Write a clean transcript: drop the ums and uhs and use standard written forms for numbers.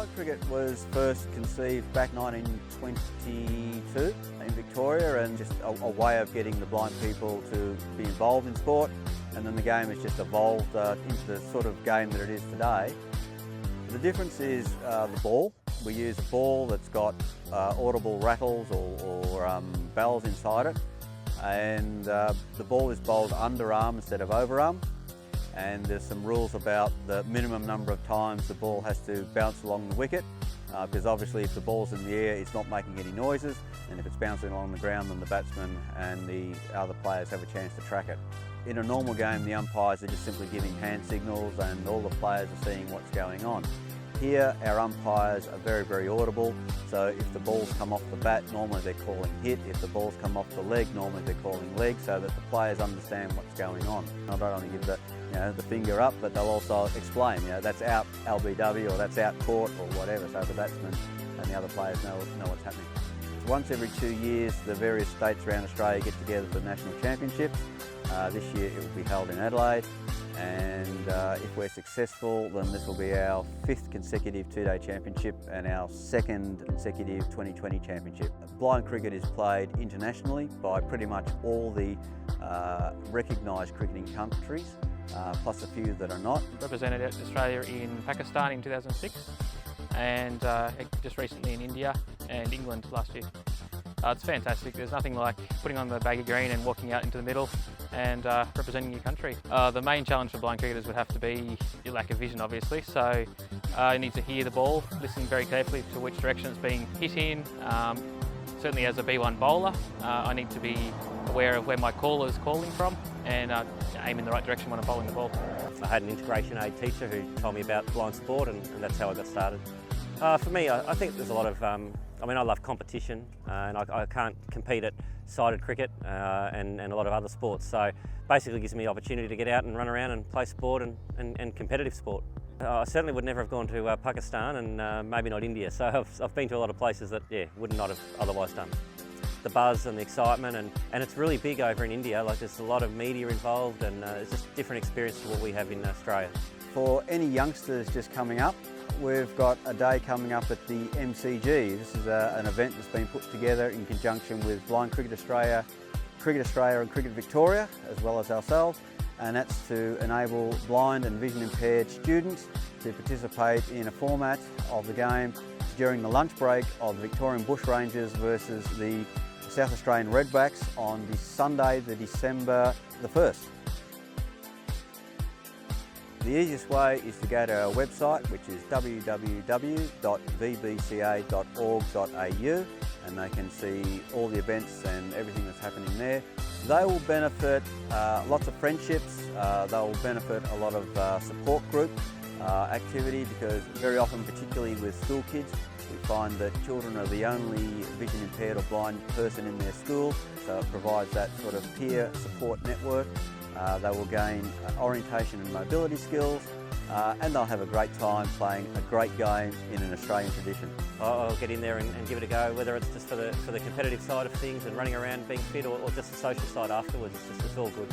Blind cricket was first conceived back 1922 in Victoria, and just a way of getting the blind people to be involved in sport, and then the game has just evolved into the sort of game that it is today. The difference is the ball. We use a ball that's got audible rattles or bells inside it, and the ball is bowled underarm instead of overarm. And there's some rules about the minimum number of times the ball has to bounce along the wicket, because obviously if the ball's in the air it's not making any noises, and if it's bouncing along the ground then the batsman and the other players have a chance to track it. In a normal game the umpires are just simply giving hand signals and all the players are seeing what's going on. Here our umpires are very, very audible, so if the balls come off the bat normally they're calling hit, if the balls come off the leg normally they're calling leg, so that the players understand what's going on. I don't only give the finger up, but they'll also explain, that's out LBW or that's out court or whatever, so the batsman and the other players know what's happening. Once every 2 years the various states around Australia get together for the national championships. This year it will be held in Adelaide, and if we're successful then this will be our 5th consecutive 2-day championship and our 2nd consecutive 2020 championship. Blind cricket is played internationally by pretty much all the recognised cricketing countries, plus a few that are not. Represented Australia in Pakistan in 2006 and just recently in India and England last year. It's fantastic. There's nothing like putting on the baggy green and walking out into the middle and representing your country. The main challenge for blind cricketers would have to be your lack of vision, obviously. So you need to hear the ball, listen very carefully to which direction it's being hit in. Certainly as a B1 bowler, I need to be aware of where my caller is calling from and aim in the right direction when I'm bowling the ball. I had an integration aid teacher who told me about blind sport, and that's how I got started. For me, I think there's a lot of, I love competition, and I can't compete at sighted cricket and a lot of other sports, so basically it gives me the opportunity to get out and run around and play sport and competitive sport. I certainly would never have gone to Pakistan and maybe not India, so I've been to a lot of places that would not have otherwise done. The buzz and the excitement, and it's really big over in India. Like, there's a lot of media involved, and it's just a different experience to what we have in Australia. For any youngsters just coming up, we've got a day coming up at the MCG. This is an event that's been put together in conjunction with Blind Cricket Australia and Cricket Victoria, as well as ourselves, and that's to enable blind and vision impaired students to participate in a format of the game during the lunch break of the Victorian Bushrangers versus the South Australian Redbacks on the Sunday, December the 1st. The easiest way is to go to our website, which is www.vbca.org.au, and they can see all the events and everything that's happening there. They will benefit lots of friendships, they will benefit a lot of support group activity, because very often, particularly with school kids, we find that children are the only vision impaired or blind person in their school, so it provides that sort of peer support network. They will gain orientation and mobility skills, and they'll have a great time playing a great game in an Australian tradition. I'll get in there and give it a go, whether it's just for the competitive side of things and running around being fit, or just the social side afterwards. It's all good.